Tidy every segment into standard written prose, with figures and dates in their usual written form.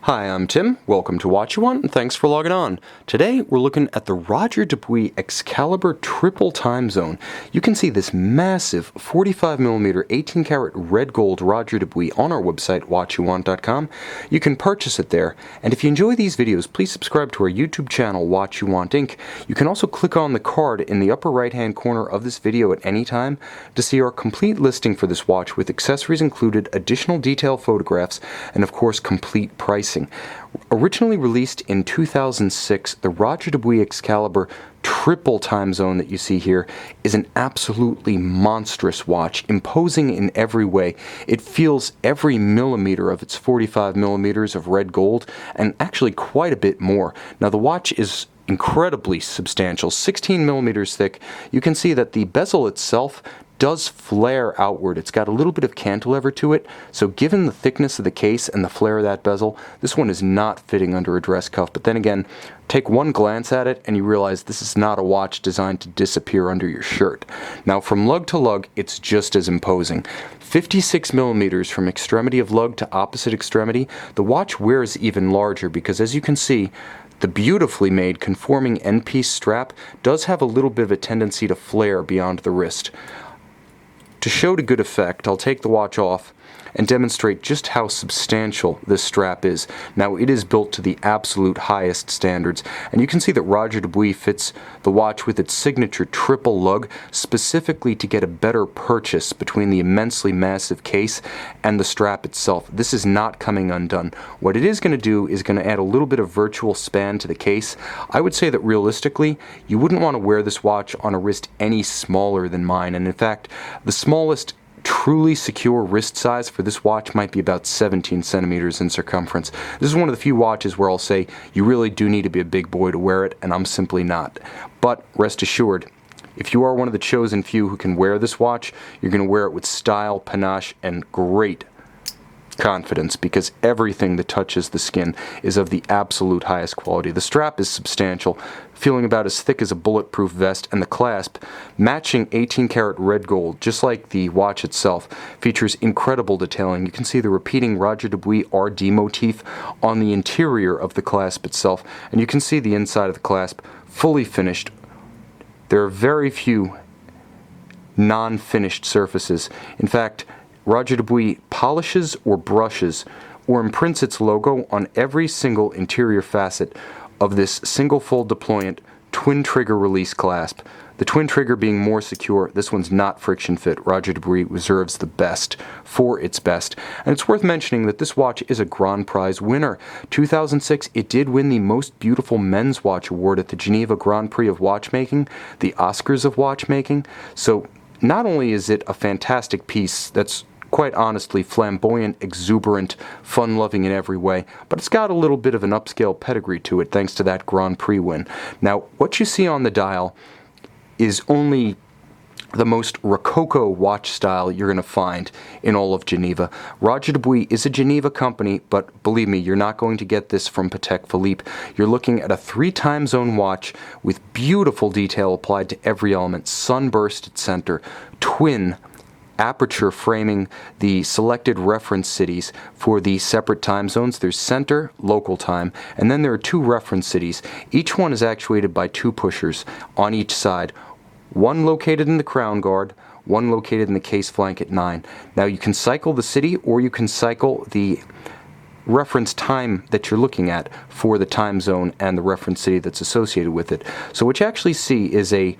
Hi, I'm Tim. Welcome to Watch You Want, and thanks for logging on. Today, we're looking at the Dubuis Excalibur Triple Time Zone. You can see this massive 45mm 18-karat red gold Dubuis on our website, watchyouwant.com. You can purchase it there, and if you enjoy these videos, please subscribe to our YouTube channel, Watch You Want Inc. You can also click on the card in the upper right-hand corner of this video at any time to see our complete listing for this watch with accessories included, additional detail photographs, and of course, complete pricing. Originally released in 2006, the Dubuis Excalibur Triple Time Zone that you see here is an absolutely monstrous watch, imposing in every way. It feels every millimeter of its 45 millimeters of red gold, and actually quite a bit more. Now the watch is incredibly substantial, 16 millimeters thick. You can see that the bezel itself does flare outward. It's got a little bit of cantilever to it, so given the thickness of the case and the flare of that bezel, this one is not fitting under a dress cuff. But then again, take one glance at it and you realize this is not a watch designed to disappear under your shirt. Now from lug to lug, it's just as imposing. 56 millimeters from extremity of lug to opposite extremity. The watch wears even larger because, as you can see, the beautifully made conforming end-piece strap does have a little bit of a tendency to flare beyond the wrist. To show to good effect, I'll take the watch off and demonstrate just how substantial this strap is. Now, it is built to the absolute highest standards, and you can see that Dubuis fits the watch with its signature triple lug specifically to get a better purchase between the immensely massive case and the strap itself. This is not coming undone. What it is going to do is going to add a little bit of virtual span to the case. I would say that realistically, you wouldn't want to wear this watch on a wrist any smaller than mine, and in fact, the smallest truly secure wrist size for this watch might be about 17 centimeters in circumference. This is one of the few watches where I'll say you really do need to be a big boy to wear it, and I'm simply not. But rest assured, if you are one of the chosen few who can wear this watch, you're going to wear it with style, panache, and great confidence, because everything that touches the skin is of the absolute highest quality. The strap is substantial, feeling about as thick as a bulletproof vest, and the clasp, matching 18-karat red gold, just like the watch itself, features incredible detailing. You can see the repeating Dubuis RD motif on the interior of the clasp itself, and you can see the inside of the clasp fully finished. There are very few non-finished surfaces. In fact, Dubuis polishes or brushes or imprints its logo on every single interior facet of this single fold deployant twin trigger release clasp. The twin trigger being more secure, this one's not friction fit. Dubuis reserves the best for its best. And it's worth mentioning that this watch is a Grand Prize winner. 2006, it did win the Most Beautiful Men's Watch Award at the Geneva Grand Prix of Watchmaking, the Oscars of Watchmaking. So not only is it a fantastic piece that's quite honestly flamboyant, exuberant, fun-loving in every way, but it's got a little bit of an upscale pedigree to it thanks to that Grand Prix win. Now, what you see on the dial is only the most Rococo watch style you're going to find in all of Geneva. Dubuis is a Geneva company, but believe me, you're not going to get this from Patek Philippe. You're looking at a 3-time zone watch with beautiful detail applied to every element, sunburst at center, twin aperture framing the selected reference cities for the separate time zones. There's center, local time, and then there are 2 reference cities. Each one is actuated by 2 pushers on each side, one located in the crown guard, one located in the case flank at 9. Now you can cycle the city or you can cycle the reference time that you're looking at for the time zone and the reference city that's associated with it. So what you actually see is a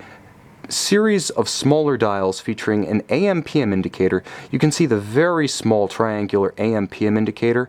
series of smaller dials featuring an AM/PM indicator. You can see the very small triangular AM/PM indicator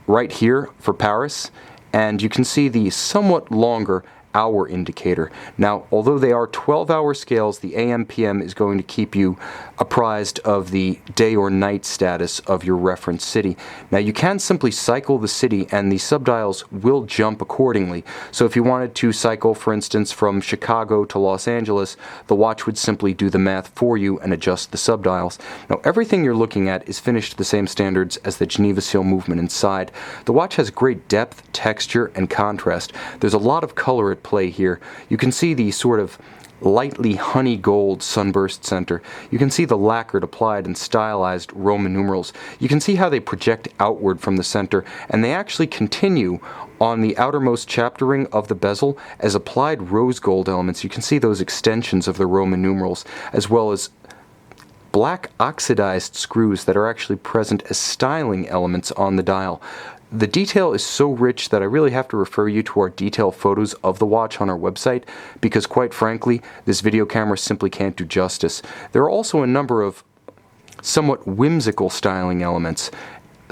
right here for Paris, and you can see the somewhat longer hour indicator. Now, although they are 12-hour scales, the AM/PM is going to keep you apprised of the day or night status of your reference city. Now, you can simply cycle the city and the subdials will jump accordingly. So if you wanted to cycle, for instance, from Chicago to Los Angeles, the watch would simply do the math for you and adjust the subdials. Now, everything you're looking at is finished to the same standards as the Geneva seal movement inside. The watch has great depth, texture, and contrast. There's a lot of color at play here. You can see the sort of lightly honey gold sunburst center. You can see the lacquered, applied, and stylized Roman numerals. You can see how they project outward from the center, and they actually continue on the outermost chapter ring of the bezel as applied rose gold elements. You can see those extensions of the Roman numerals, as well as black oxidized screws that are actually present as styling elements on the dial. The detail is so rich that I really have to refer you to our detailed photos of the watch on our website, because quite frankly, this video camera simply can't do justice. There are also a number of somewhat whimsical styling elements,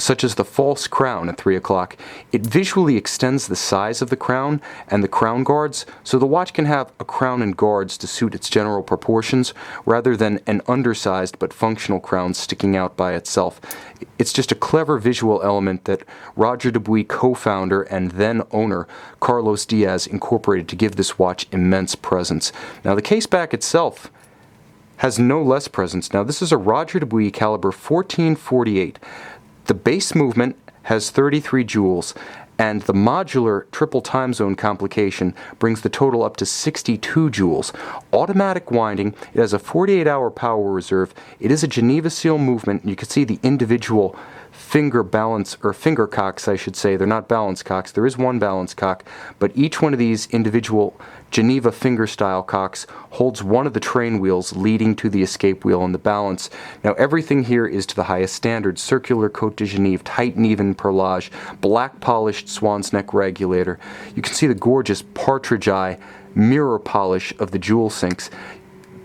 such as the false crown at 3 o'clock. It visually extends the size of the crown and the crown guards, so the watch can have a crown and guards to suit its general proportions, rather than an undersized but functional crown sticking out by itself. It's just a clever visual element that Roger Dubuis co-founder and then owner Carlos Diaz incorporated to give this watch immense presence. Now, the case back itself has no less presence. Now, this is a Roger Dubuis caliber 1448. The base movement has 33 joules, and the modular triple time zone complication brings the total up to 62 joules. Automatic winding, it has a 48-hour power reserve. It is a Geneva seal movement, and you can see the individual finger balance, or finger cocks I should say. They're not balance cocks. There is one balance cock, but each one of these individual Geneva finger style cocks holds one of the train wheels leading to the escape wheel and the balance. Now, everything here is to the highest standard. Circular Cote de Genève, tight and even perlage, black polished swan's neck regulator. You can see the gorgeous partridge eye mirror polish of the jewel sinks.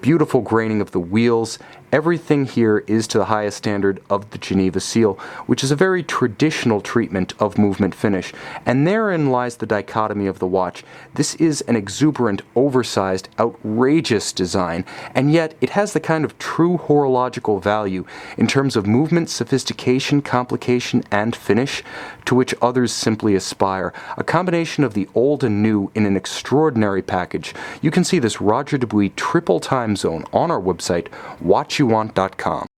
Beautiful graining of the wheels. Everything here is to the highest standard of the Geneva seal, which is a very traditional treatment of movement finish. And therein lies the dichotomy of the watch. This is an exuberant, oversized, outrageous design, and yet it has the kind of true horological value in terms of movement, sophistication, complication, and finish to which others simply aspire. A combination of the old and new in an extraordinary package. You can see this Roger Dubuis triple time zone on our website, watchyouwant.com.